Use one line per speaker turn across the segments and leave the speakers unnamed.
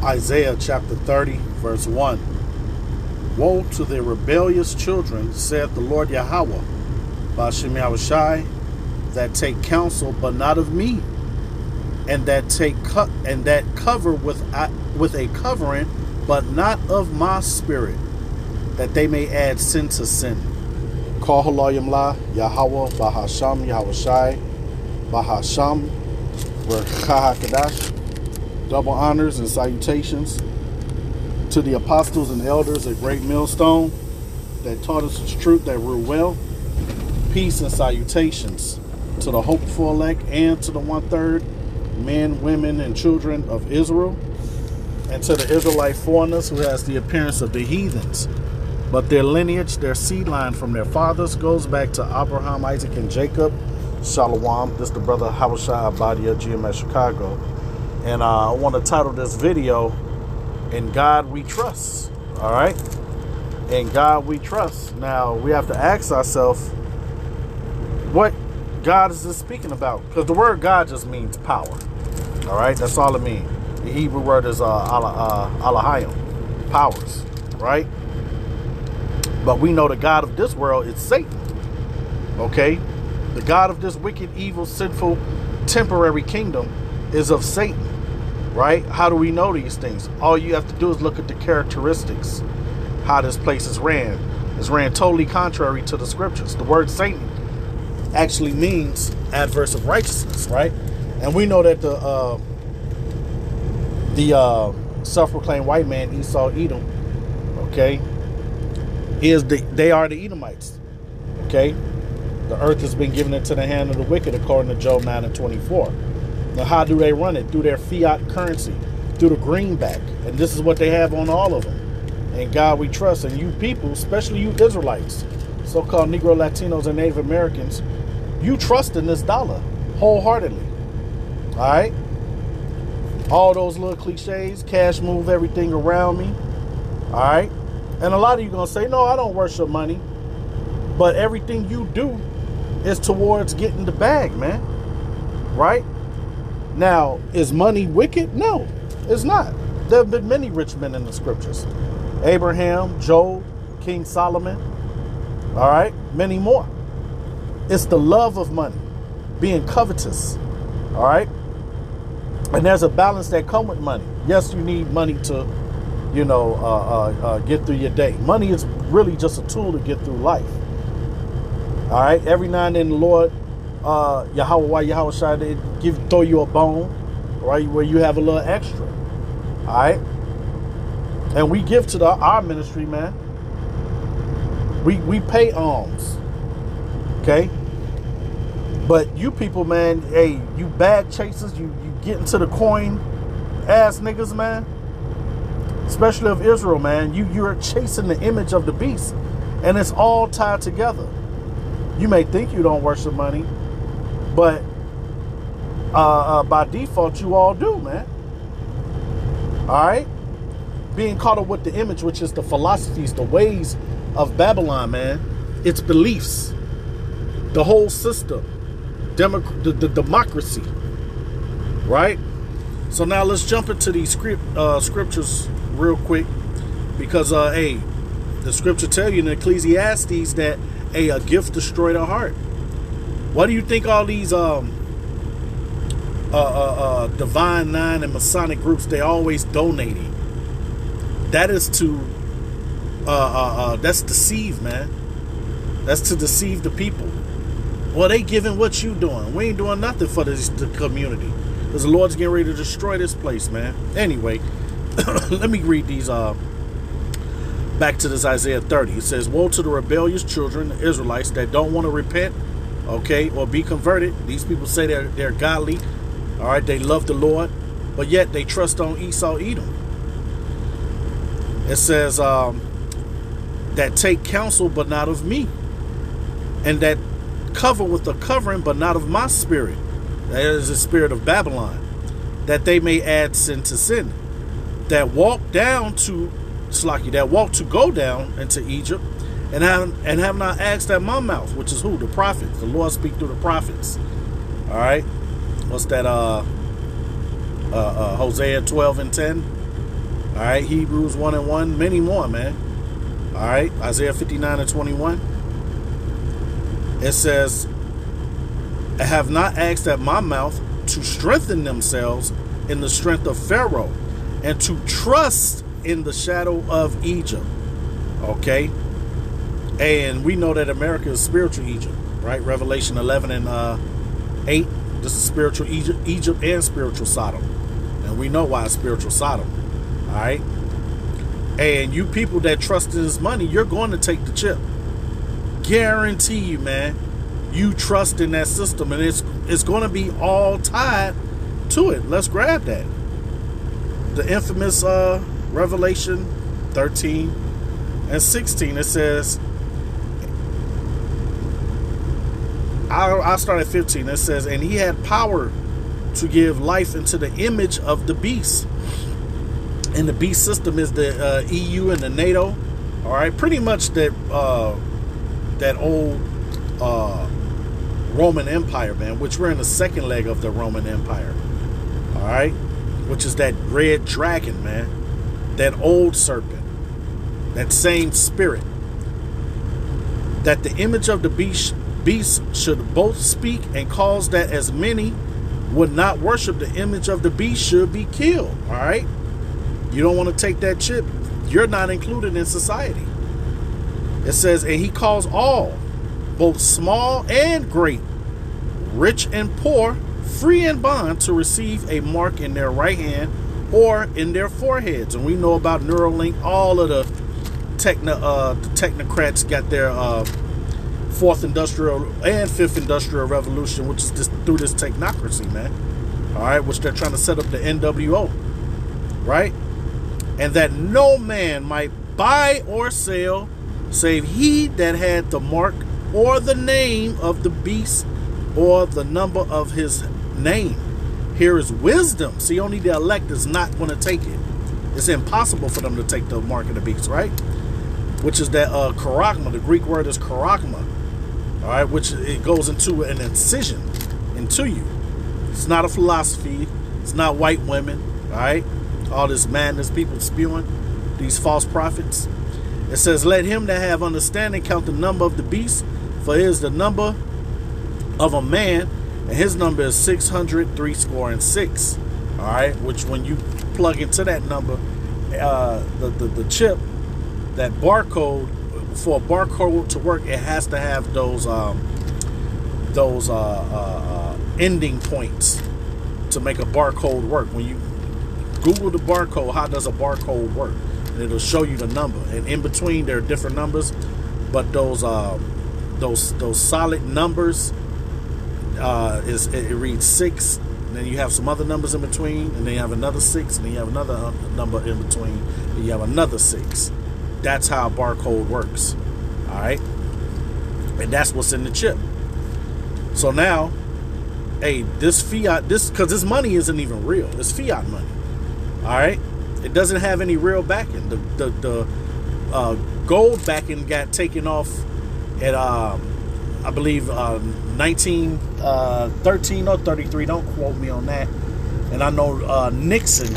Isaiah chapter 30, verse 1. Woe to the rebellious children, saith the Lord Yahweh, Ba'ashem Yahushai, that take counsel, but not of me, and that cover with a covering, but not of my spirit, that they may add sin to sin. Kol halayim la Yahweh Bahasham Yahushai Bahasham Kadash. Double honors and salutations to the apostles and elders at Great Millstone that taught us the truth that rule well. Peace and salutations to the hopeful elect and to the 1/3 men, women, and children of Israel, and to the Israelite foreigners who has the appearance of the heathens, but their lineage, their seed line from their fathers goes back to Abraham, Isaac, and Jacob. Shalom. This is the brother Hawashai Abadia, GMS Chicago. And I want to title this video, In God We Trust. All right? In God We Trust. Now, we have to ask ourselves, what God is this speaking about? Because the word God just means power. All right? That's all it means. The Hebrew word is Elohim, powers. Right? But we know the God of this world is Satan. Okay? The God of this wicked, evil, sinful, temporary kingdom is of Satan. Right? How do we know these things? All you have to do is look at the characteristics, how this place is ran. It's ran totally contrary to the scriptures. The word Satan actually means adverse of righteousness, right? And we know that the self-proclaimed white man, Esau Edom, okay, they are the Edomites, okay? The earth has been given into the hand of the wicked, according to Job 9:24. Now, how do they run it? Through their fiat currency, through the greenback. And this is what they have on all of them. And God we trust. And you people, especially you Israelites, so-called Negro, Latinos, and Native Americans, you trust in this dollar wholeheartedly. All right? All those little cliches, cash move everything around me. All right? And a lot of you going to say, no, I don't worship money. But everything you do is towards getting the bag, man. Right? Now, is money wicked? No, it's not. There have been many rich men in the scriptures. Abraham, Job, King Solomon, all right, many more. It's the love of money, being covetous, all right? And there's a balance that comes with money. Yes, you need money to, get through your day. Money is really just a tool to get through life, all right? Every now and then the Lord, Yahweh Shai, they throw you a bone, right, where you have a little extra. All right? And we give to our ministry, man. We pay alms. Okay? But you people, man, hey, you bag chasers, you get into the coin ass niggas, man. Especially of Israel, man. You're chasing the image of the beast. And it's all tied together. You may think you don't worship money, but by default, you all do, man. All right? Being caught up with the image, which is the philosophies, the ways of Babylon, man. Its beliefs. The whole system. The democracy. Right? So now let's jump into these scriptures real quick. Because, the scripture tell you in Ecclesiastes that, a gift destroyed a heart. What do you think all these Divine Nine and Masonic groups, they always donating? That is to that's deceive, man. That's to deceive the people. Well, they giving what you doing. We ain't doing nothing for the community. Because the Lord's getting ready to destroy this place, man. Anyway, let me read these back to this Isaiah 30. It says, woe to the rebellious children, the Israelites, that don't want to repent, okay, or be converted. These people say they're godly, all right, they love the Lord, but yet they trust on Esau Edom. It says that take counsel, but not of me, and that cover with a covering, but not of my spirit. That is the spirit of Babylon, that they may add sin to sin, that walk to go down into Egypt, and have not asked at my mouth, which is who? The prophets. The Lord speak through the prophets. All right. What's that? Hosea 12:10. All right, Hebrews 1:1, many more, man. All right, Isaiah 59:21. It says, I have not asked at my mouth to strengthen themselves in the strength of Pharaoh and to trust in the shadow of Egypt. Okay. And we know that America is spiritual Egypt, right? Revelation 11 and 8. This is spiritual Egypt and spiritual Sodom. And we know why it's spiritual Sodom. All right. And you people that trust in this money, you're going to take the chip. Guarantee you, man. You trust in that system, and it's going to be all tied to it. Let's grab that. The infamous Revelation 13 and 16. It says, I'll start at 15. It says, and he had power to give life into the image of the beast. And the beast system is the EU and the NATO. All right, pretty much that old Roman Empire, man, which we're in the second leg of the Roman Empire. All right, which is that red dragon, man, that old serpent, that same spirit. That the image of the beast should both speak and cause that as many would not worship the image of the beast should be killed. All right, you don't want to take that chip. You're not included in society. It says, and he calls all, both small and great, rich and poor, free and bond, to receive a mark in their right hand or in their foreheads. And we know about Neuralink. All of the technocrats got their fourth industrial and fifth industrial revolution, which is just through this technocracy, man. All right, which they're trying to set up the NWO, right? And that no man might buy or sell save he that had the mark or the name of the beast or the number of his name. Here is wisdom. See, only the elect is not going to take it. It's impossible for them to take the mark of the beast, right? Which is that charagma. The Greek word is charagma. All right, which it goes into an incision into you. It's not a philosophy. It's not white women. All right, all this madness people spewing, these false prophets. It says, let him that have understanding count the number of the beast, for it is the number of a man, and his number is 666. All right, which when you plug into that number, the chip, that barcode, for a barcode to work, it has to have those ending points to make a barcode work. When you Google the barcode, how does a barcode work? And it'll show you the number. And in between, there are different numbers, but those solid numbers it reads 6. And then you have some other numbers in between, and then you have another 6, and then you have another number in between, and you have another 6. That's how a barcode works. All right, and that's what's in the chip. So now, hey, this fiat, because this money isn't even real. It's fiat money. All right, it doesn't have any real backing. The gold backing got taken off at I believe 1913 or 33. Don't quote me on that. And I know Nixon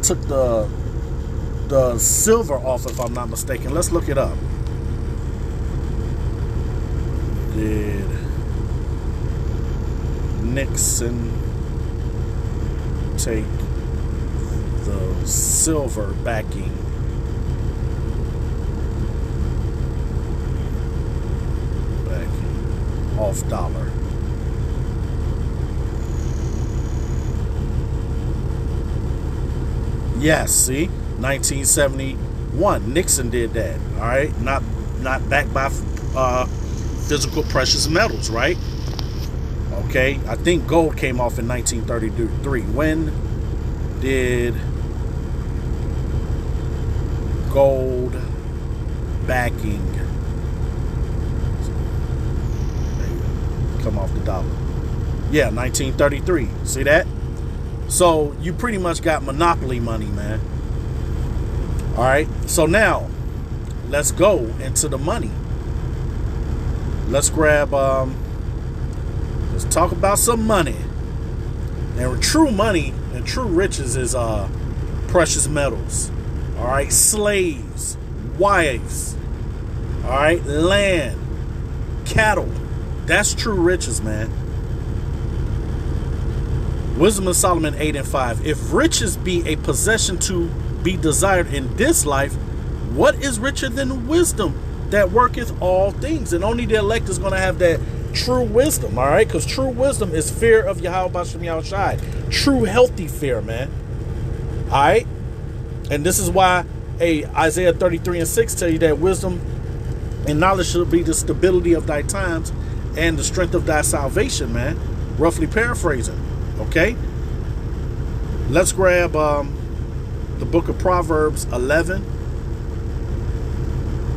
took the silver off, if I'm not mistaken. Let's look it up. Did Nixon take the silver backing off dollar? Yes, see, 1971, Nixon did that. All right, not backed by physical precious metals, right? Okay, I think gold came off in 1933. When did gold backing come off the dollar? Yeah, 1933. See that? So you pretty much got monopoly money, man. All right, so now let's go into the money. Let's grab let's talk about some money. And true money and true riches is precious metals, all right, slaves, wives, all right, land, cattle. That's true riches, man. Wisdom of Solomon 8:5. If riches be a possession to be desired in this life, what is richer than wisdom that worketh all things? And only the elect is going to have that true wisdom, all right? Because true wisdom is fear of Yahweh Bashem Yahushai. True healthy fear, man. All right? And this is why Isaiah 33:6 tell you that wisdom and knowledge should be the stability of thy times and the strength of thy salvation, man. Roughly paraphrasing. Okay? Let's grab the book of Proverbs 11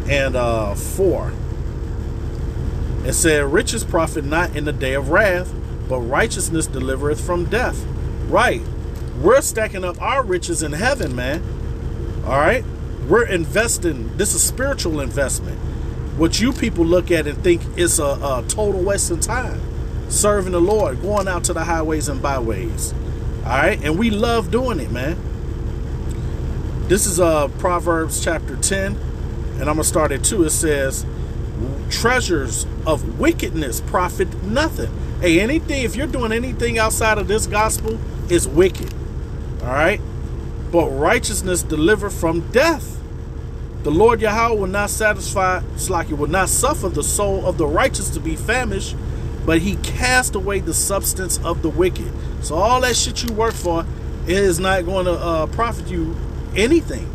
and 4. It said, riches profit not in the day of wrath, but righteousness delivereth from death. Right. We're stacking up our riches in heaven, man. All right. We're investing. This is spiritual investment. What you people look at and think is a total waste of time. Serving the Lord, going out to the highways and byways. All right. And we love doing it, man. This is Proverbs chapter 10. And I'm going to start at 2. It says, treasures of wickedness profit nothing. Hey, anything, if you're doing anything outside of this gospel, is wicked. All right. But righteousness deliver from death. The Lord Yahweh will not satisfy, Slaki will not suffer the soul of the righteous to be famished, but he cast away the substance of the wicked. So all that shit you work for is not going to profit you anything.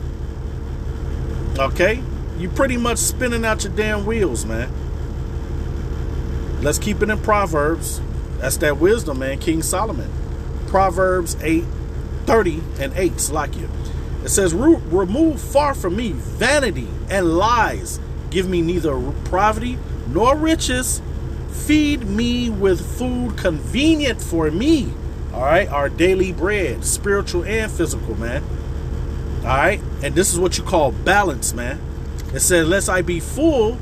Okay? You pretty much spinning out your damn wheels, man. Let's keep it in Proverbs. That's that wisdom, man. King Solomon. Proverbs 8:30 and 8. Slakia. It says, remove far from me vanity and lies. Give me neither poverty nor riches. Feed me with food convenient for me. All right. Our daily bread, spiritual and physical, man. All right. And this is what you call balance, man. It says, lest I be full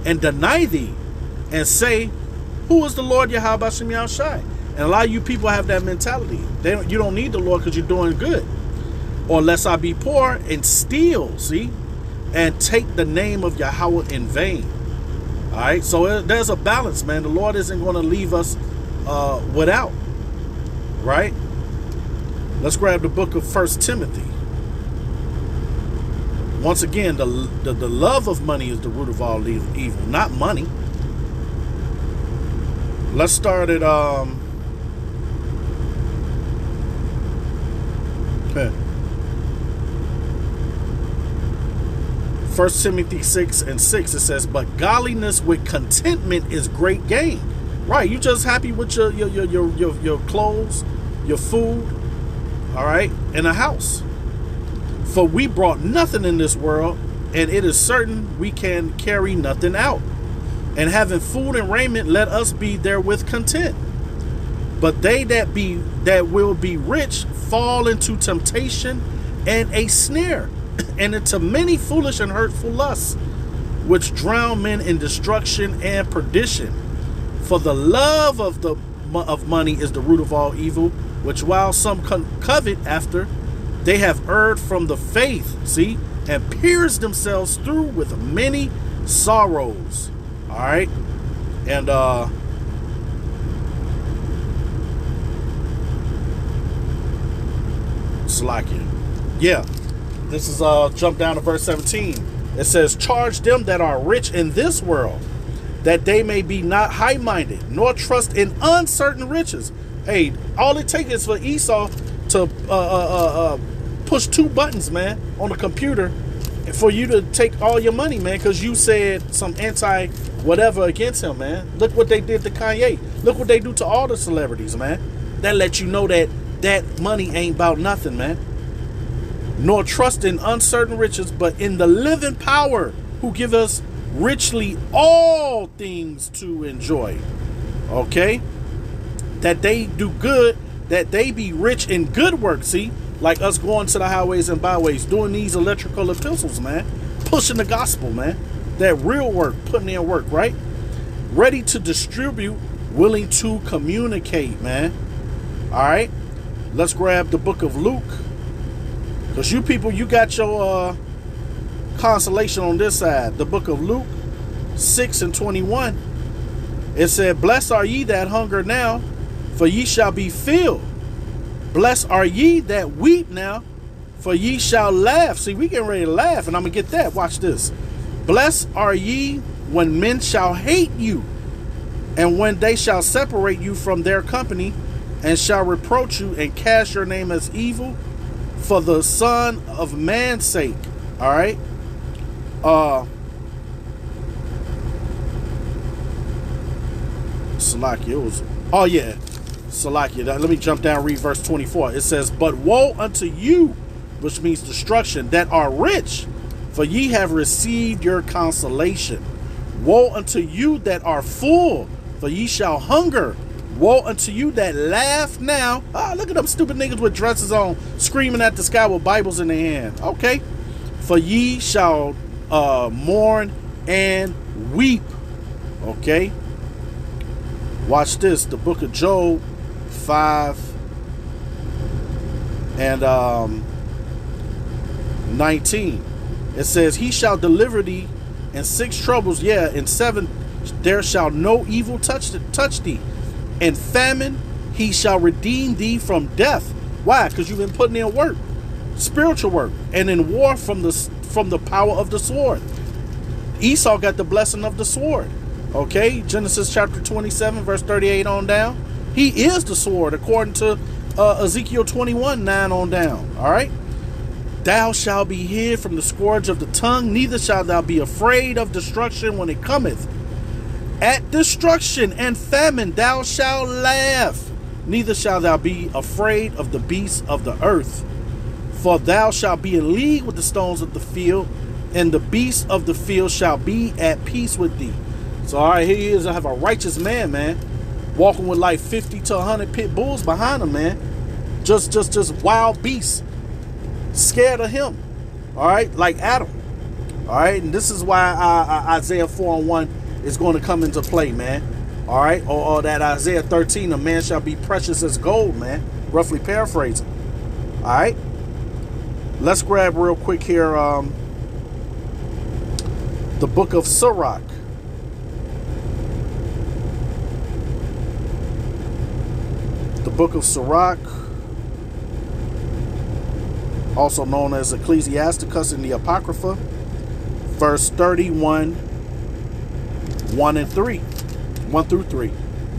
and deny thee and say, who is the Lord Yahweh Bashem Yahushai? And a lot of you people have that mentality. You don't need the Lord because you're doing good. Or lest I be poor and steal, see, and take the name of Yahweh in vain. All right, so there's a balance, man. The Lord isn't going to leave us without, right? Let's grab the book of 1 Timothy. Once again, the love of money is the root of all evil, not money. Let's start at 1 Timothy 6:6. It says, but godliness with contentment is great gain. Right, you just happy with your clothes, your food, all right, and a house. For we brought nothing in this world, and it is certain we can carry nothing out. And having food and raiment, let us be therewith content. But they that will be rich fall into temptation and a snare, and into many foolish and hurtful lusts, which drown men in destruction and perdition. For the love of money is the root of all evil, which while some covet after, they have erred from the faith, see, and pierced themselves through with many sorrows. All right, and Slakia. Yeah, this is jump down to verse 17. It says, charge them that are rich in this world, that they may be not high-minded, nor trust in uncertain riches. Hey, all it takes is for Esau to push 2 buttons, man, on the computer, for you to take all your money, man, because you said some anti-whatever against him, man. Look what they did to Kanye. Look what they do to all the celebrities, man. That lets you know that that money ain't about nothing, man. Nor trust in uncertain riches, but in the living power, who give us richly all things to enjoy. Okay? That they do good, that they be rich in good work, see? Like us going to the highways and byways, doing these electrical epistles, man. Pushing the gospel, man. That real work, putting in work, right? Ready to distribute, willing to communicate, man. All right? Let's grab the book of Luke. Because you people, you got your consolation on this side. The book of Luke 6:21. It said, blessed are ye that hunger now, for ye shall be filled. Blessed are ye that weep now, for ye shall laugh. See, we getting ready to laugh, and I'm going to get that. Watch this. Blessed are ye when men shall hate you, and when they shall separate you from their company, and shall reproach you, and cast your name as evil, for the Son of Man's sake. All right? Salakia, Salakia. Let me jump down and read verse 24. It says, but woe unto you, which means destruction, that are rich, for ye have received your consolation. Woe unto you that are full, for ye shall hunger. Woe unto you that laugh now. Look at them stupid niggas with dresses on, screaming at the sky with Bibles in their hand. Okay. For ye shall mourn and weep. Okay. Watch this. The book of Job 5 and 19. It says, he shall deliver thee in 6 troubles, in 7 there shall no evil touch thee. In famine he shall redeem thee from death. Why? Because you've been putting in work, spiritual work, and in war from the power of the sword. Esau got the blessing of the sword. Okay, Genesis chapter 27 verse 38 on down. He is the sword according to Ezekiel 21:9 on down. All right. Thou shalt be hid from the scourge of the tongue, neither shalt thou be afraid of destruction when it cometh. At destruction and famine thou shalt laugh, neither shalt thou be afraid of the beasts of the earth. For thou shalt be in league with the stones of the field, and the beasts of the field shall be at peace with thee. So all right, here he is. I have a righteous man, walking with like 50 to 100 pit bulls behind him, man. Just wild beasts, scared of him. All right, like Adam. All right, and this is why Isaiah 4:1 is going to come into play, man. All right, or that Isaiah 13, a man shall be precious as gold, man. Roughly paraphrasing. All right, let's grab real quick here the book of Sirach. The book of Sirach, also known as Ecclesiasticus in the Apocrypha, verse 31, 1 through 3.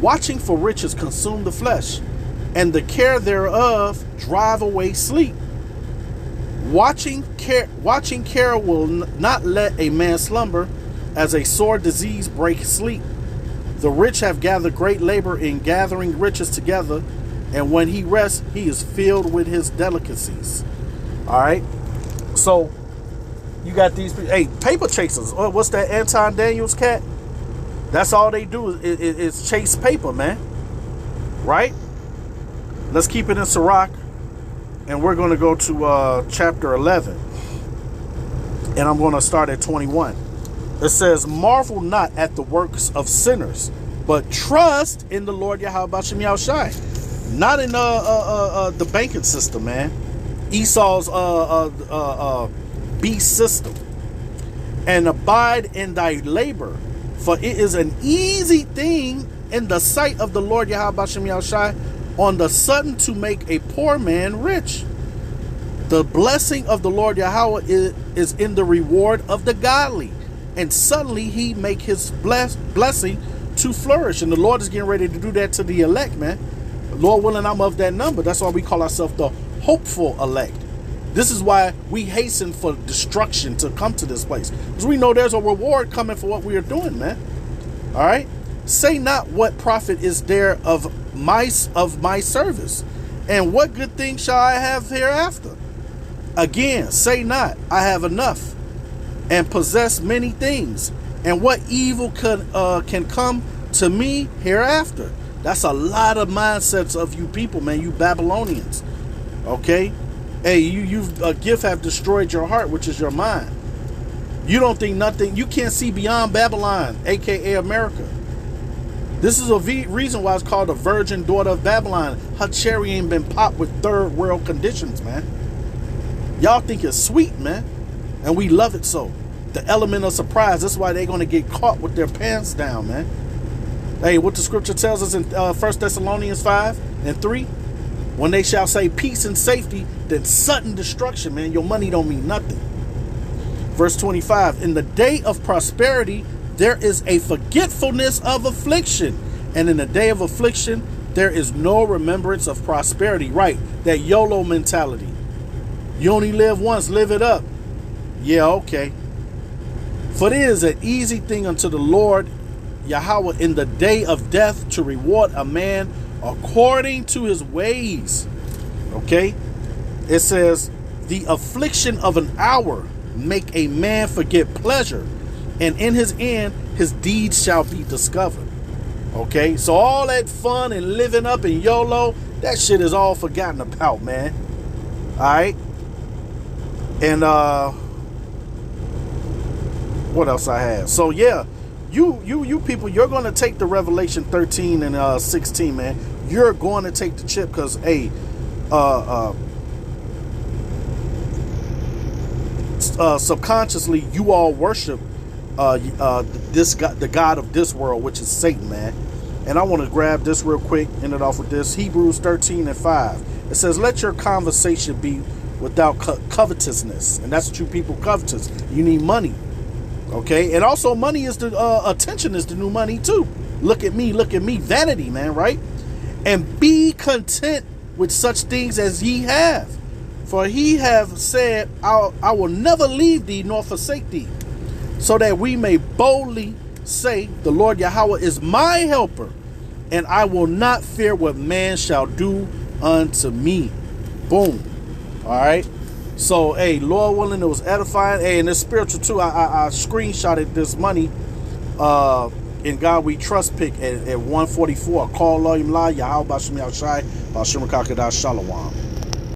Watching for riches consume the flesh, and the care thereof drive away sleep. Watching care will not let a man slumber, as a sore disease break sleep. The rich have gathered great labor in gathering riches together, and when he rests, he is filled with his delicacies. All right. So you got these, paper chasers. What's that Anton Daniels cat? That's all they do is chase paper, man. Right? Let's keep it in Sirach, and we're going to go to chapter 11, and I'm going to start at 21. It says, marvel not at the works of sinners, but trust in the Lord Yahweh B'Shem Yahushai. Not in the banking system, man. Esau's beast system. And abide in thy labor, for it is an easy thing in the sight of the Lord Yahweh B'Shem Yahushai on the sudden to make a poor man rich. The blessing of the Lord Yahweh is in the reward of the godly, and suddenly he make his blessing to flourish. And the Lord is getting ready to do that to the elect, man. Lord willing, I'm of that number. That's why we call ourselves the hopeful elect. This is why we hasten for destruction to come to this place, because we know there's a reward coming for what we are doing, man. All right. Say not, what profit is there of my service, and what good thing shall I have hereafter? Again, say not, I have enough and possess many things, and what evil can come to me hereafter? That's a lot of mindsets of you people, man, you Babylonians. Okay? Hey, a gift have destroyed your heart, which is your mind. You don't think nothing, you can't see beyond Babylon, aka America. This is a reason why it's called the virgin daughter of Babylon. Her cherry ain't been popped with third world conditions, man. Y'all think it's sweet, man. And we love it so. The element of surprise. That's why they're going to get caught with their pants down, man. Hey, what the scripture tells us in 1 Thessalonians 5:3. When they shall say peace and safety, then sudden destruction, man. Your money don't mean nothing. Verse 25. In the day of prosperity, there is a forgetfulness of affliction. And in the day of affliction, there is no remembrance of prosperity. Right. That YOLO mentality. You only live once, live it up. Yeah, okay. For it is an easy thing unto the Lord Yahweh in the day of death to reward a man according to his ways. Okay. It says, the affliction of an hour make a man forget pleasure, and in his end his deeds shall be discovered. Okay, so all that fun and living up in YOLO, that shit is all forgotten about, man. All right. And what else I have? So yeah, you people, you're going to take the Revelation 13 and 16, man. You're going to take the chip, because hey, subconsciously you all worship this God, the God of this world, which is Satan, man. And I want to grab this real quick, end it off with this. Hebrews 13:5. It says, let your conversation be without covetousness. And that's what you people covetous. You need money. Okay. And also money is the attention is the new money too. Look at me, vanity, man, right? And be content with such things as ye have. For he have said, I will never leave thee nor forsake thee, so that we may boldly say, the Lord Yahweh is my helper, and I will not fear what man shall do unto me. Boom. All right. So, hey, Lord willing, it was edifying. Hey, and it's spiritual too. I screenshotted this money in God We Trust pick at 144. Call Loyim La Yahweh Bashim Yahshai Bashim Kakada Shalom.